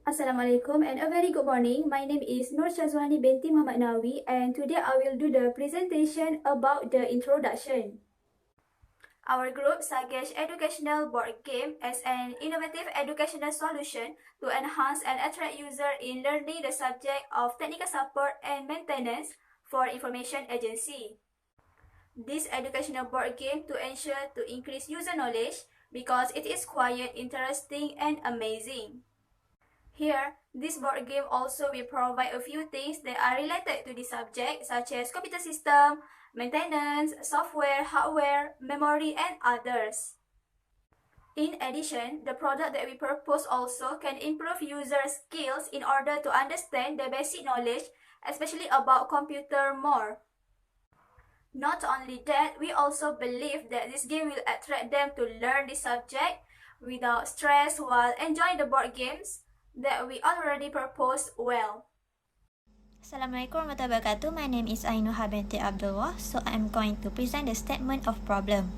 Assalamualaikum and a very good morning. My name is Nur Shazwani binti Muhammad Nawi, and today I will do the presentation about the introduction. Our group suggests educational board game as an innovative educational solution to enhance and attract users in learning the subject of technical support and maintenance for information agency. This educational board game to ensure to increase user knowledge because it is quite interesting and amazing. Here, this board game also will provide a few things that are related to the subject such as computer system, maintenance, software, hardware, memory, and others. In addition, the product that we propose also can improve user skills in order to understand the basic knowledge, especially about computer more. Not only that, we also believe that this game will attract them to learn the subject without stress while enjoying the board games that we already proposed well. Assalamualaikum warahmatullahi wabarakatuh. My name is Ainuha binti Abdullah. So I am going to present the statement of problem.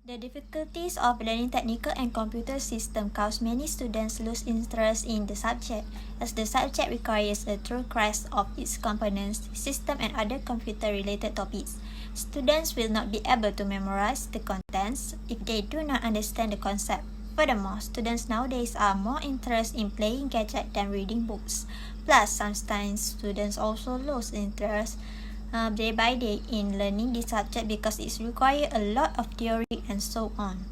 The difficulties of learning technical and computer system cause many students lose interest in the subject, as the subject requires a thorough grasp of its components, system, and other computer-related topics. Students will not be able to memorize the contents if they do not understand the concept. Furthermore, students nowadays are more interested in playing gadgets than reading books. Plus, sometimes students also lose interest day by day in learning this subject because it requires a lot of theory and so on.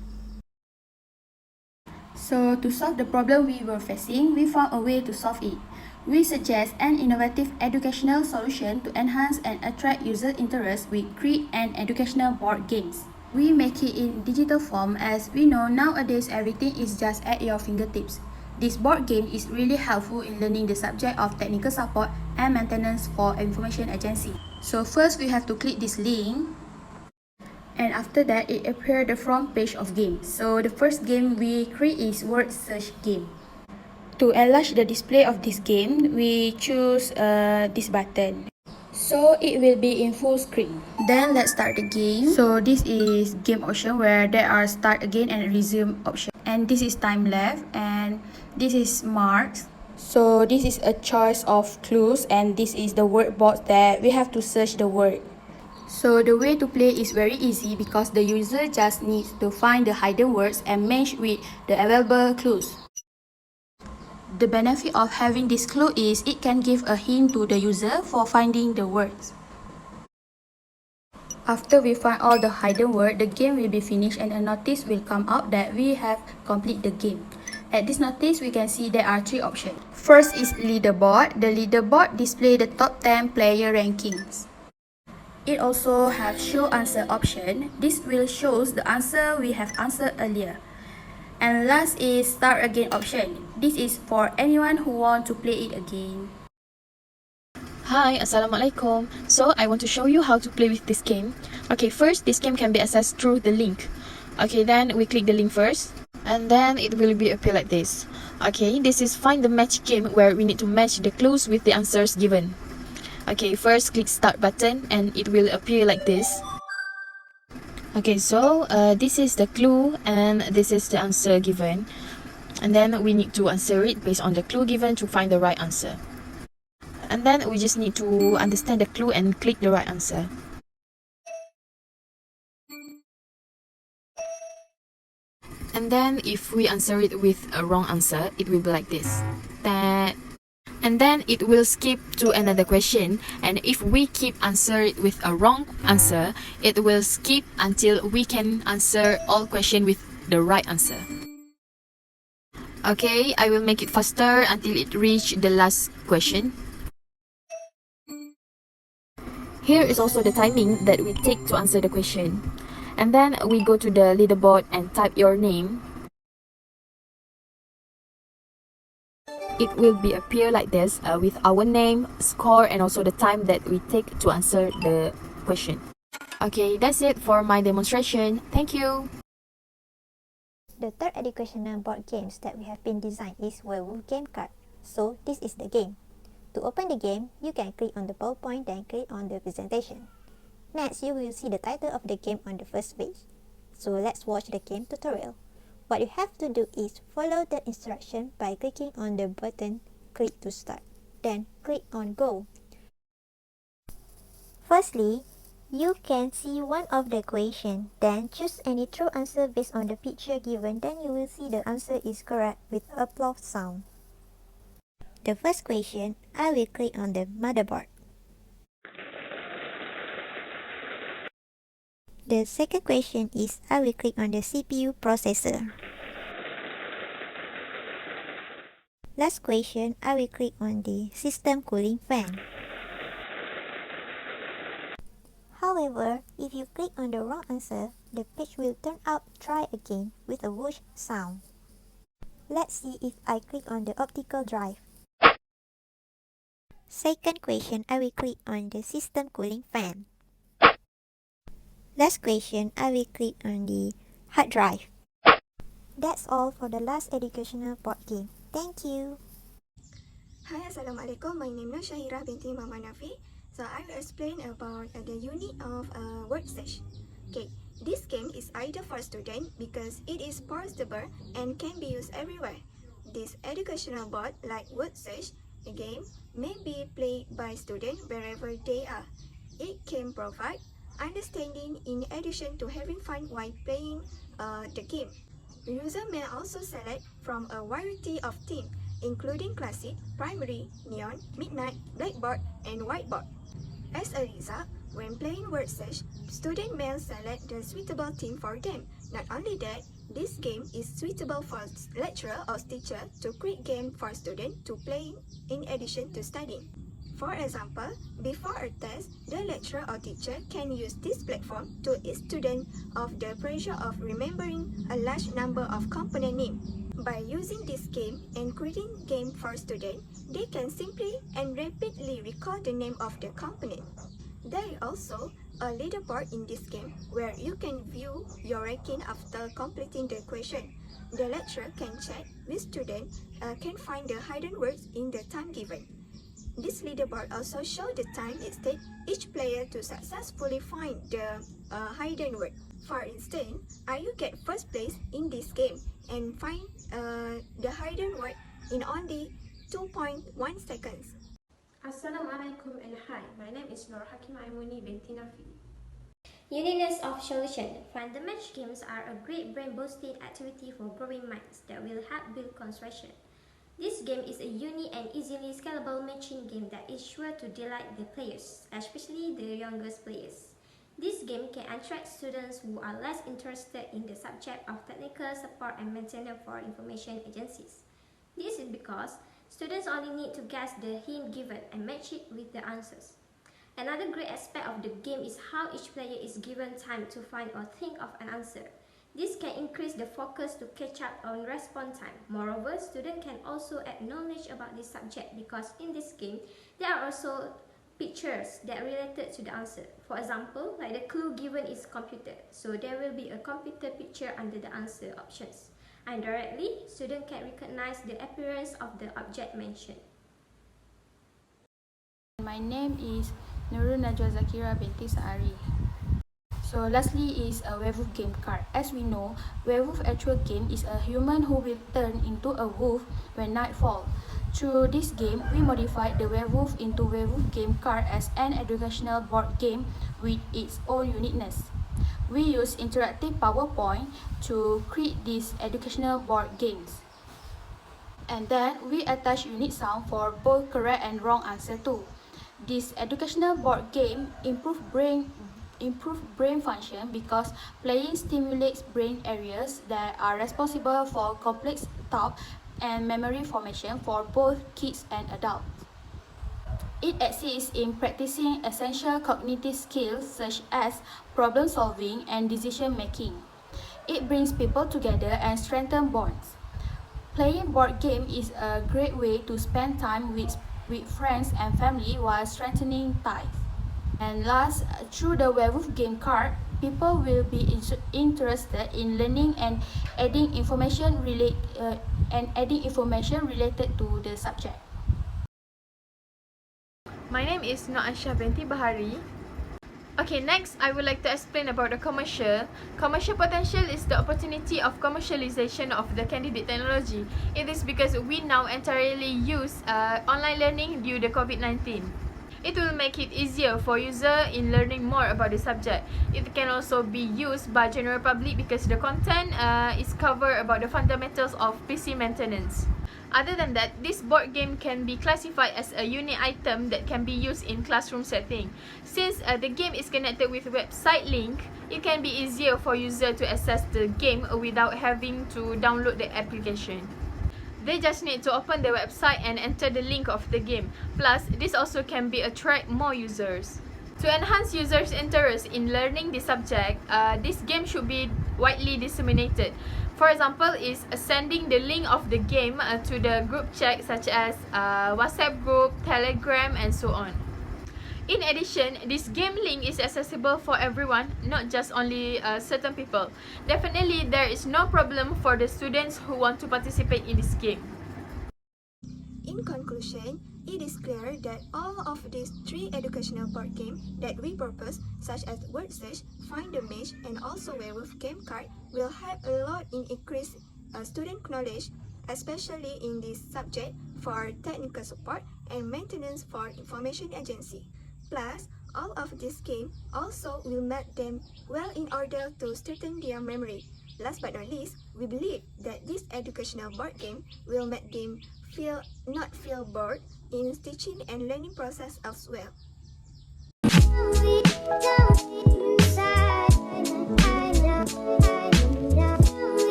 So, to solve the problem we were facing, we found a way to solve it. We suggest an innovative educational solution to enhance and attract user interest with create and educational board games. We make it in digital form as we know nowadays everything is just at your fingertips. This board game is really helpful in learning the subject of technical support and maintenance for information agency. So first we have to click this link, and after that it appears the front page of game. So the first game we create is word search game. To enlarge the display of this game, we choose this button. So it will be in full screen. Then let's start the game. So this is game option where there are start again and resume option. And this is time left, and this is marks. So this is a choice of clues, and this is the word box that we have to search the word. So the way to play is very easy because the user just needs to find the hidden words and match with the available clues. The benefit of having this clue is it can give a hint to the user for finding the words. After we find all the hidden words, the game will be finished and a notice will come out that we have completed the game. At this notice, we can see there are three options. First is leaderboard. The leaderboard displays the top 10 player rankings. It also has show answer option. This will show the answer we have answered earlier. And last is start again option. This is for anyone who want to play it again. Hi, Assalamualaikum. So I want to show you how to play with this game. Okay, first this game can be accessed through the link. Okay, then we click the link first, and then it will be appear like this. Okay, this is find the match game where we need to match the clues with the answers given. Okay, first click start button and it will appear like this. Okay, so this is the clue and this is the answer given, and then we need to answer it based on the clue given to find the right answer. And then we just need to understand the clue and click the right answer. And then if we answer it with a wrong answer, it will be like this. And then it will skip to another question, and if we keep answer it with a wrong answer, it will skip until we can answer all question with the right answer. Okay, I will make it faster until it reach the last question. Here is also the timing that we take to answer the question. And then we go to the leaderboard and type your name. It will be appear like this with our name, score, and also the time that we take to answer the question. Okay, that's it for my demonstration. Thank you. The third educational board games that we have been designed is Werewolf Game Card. So this is the game. To open the game, you can click on the PowerPoint then click on the presentation. Next, you will see the title of the game on the first page. So let's watch the game tutorial. What you have to do is follow the instruction by clicking on the button click to start. Then click on go. Firstly, you can see one of the equation, then choose any true answer based on the picture given, then you will see the answer is correct with applause sound. The first question, I will click on the motherboard. The second question is, I will click on the CPU processor. Last question, I will click on the system cooling fan. However, if you click on the wrong answer, the page will turn out try again with a whoosh sound. Let's see if I click on the optical drive. Second question, I will click on the system cooling fan. Last question, I will click on the hard drive. That's all for the last educational board game. Thank you. Hi, Assalamualaikum. My name is Syahira binti Muhammad Nafi. So I will explain about the unit of word search. Okay, this game is ideal for students because it is portable and can be used everywhere. This educational board like word search, a game, may be played by students wherever they are. It can provide understanding in addition to having fun while playing the game. The user may also select from a variety of themes, including classic, primary, neon, midnight, blackboard, and whiteboard. As a result, when playing word search, students may select the suitable theme for them. Not only that, this game is suitable for lecturer or teacher to create game for students to play in addition to studying. For example, before a test, the lecturer or teacher can use this platform to ease students of the pressure of remembering a large number of component names. By using this game and creating game for students, they can simply and rapidly recall the name of the component. There is also a leaderboard in this game where you can view your ranking after completing the question. The lecturer can check which student can find the hidden words in the time given. This leaderboard also shows the time it takes each player to successfully find the hidden word. For instance, you get first place in this game and find the hidden word in only 2.1 seconds. Assalamualaikum and hi, my name is Nur Hakim Aimuni binti Nafi. Uniqueness of solution. Fun the match games are a great brain-boosting activity for growing minds that will help build concentration. This game is a unique and easily scalable matching game that is sure to delight the players, especially the youngest players. This game can attract students who are less interested in the subject of technical support and maintenance for information agencies. This is because students only need to guess the hint given and match it with the answers. Another great aspect of the game is how each player is given time to find or think of an answer. This can increase the focus to catch up on response time. Moreover, students can also add knowledge about this subject because in this game, there are also pictures that are related to the answer. For example, like the clue given is computer, so there will be a computer picture under the answer options. Indirectly, students can recognize the appearance of the object mentioned. My name is Nurul Najwa Zakira binti Saari. So lastly is a werewolf game card. As we know, werewolf actual game is a human who will turn into a wolf when night falls. Through this game, we modified the werewolf into werewolf game card as an educational board game with its own uniqueness. We use interactive PowerPoint to create these educational board games. And then we attach unique sound for both correct and wrong answer too. This educational board game improve brain function because playing stimulates brain areas that are responsible for complex thought and memory formation for both kids and adults. It assists in practicing essential cognitive skills such as problem solving and decision making. It brings people together and strengthens bonds. Playing board game is a great way to spend time with friends and family while strengthening ties. And last, through the werewolf game card, people will be interested in learning and adding information related to the subject. My name is Noaisha binti Bahari. Okay, next I would like to explain about the commercial. Commercial potential is the opportunity of commercialization of the candidate technology. It is because we now entirely use online learning due to COVID-19. It will make it easier for user in learning more about the subject. It can also be used by general public because the content is covered about the fundamentals of PC maintenance. Other than that, this board game can be classified as a unique item that can be used in classroom setting. Since the game is connected with website link, it can be easier for user to access the game without having to download the application. They just need to open the website and enter the link of the game. Plus, this also can be attract more users. To enhance users' interest in learning the subject, this game should be widely disseminated. For example, is sending the link of the game to the group chat such as WhatsApp group, Telegram, and so on. In addition, this game link is accessible for everyone, not just only certain people. Definitely, there is no problem for the students who want to participate in this game. In conclusion, it is clear that all of these 3 educational board games that we propose, such as word search, find the match, and also werewolf game card, will help a lot in increase student knowledge, especially in this subject for technical support and maintenance for information agency. Plus, all of this game also will make them well in order to strengthen their memory. Last but not least, we believe that this educational board game will make them not feel bored in teaching and learning process as well.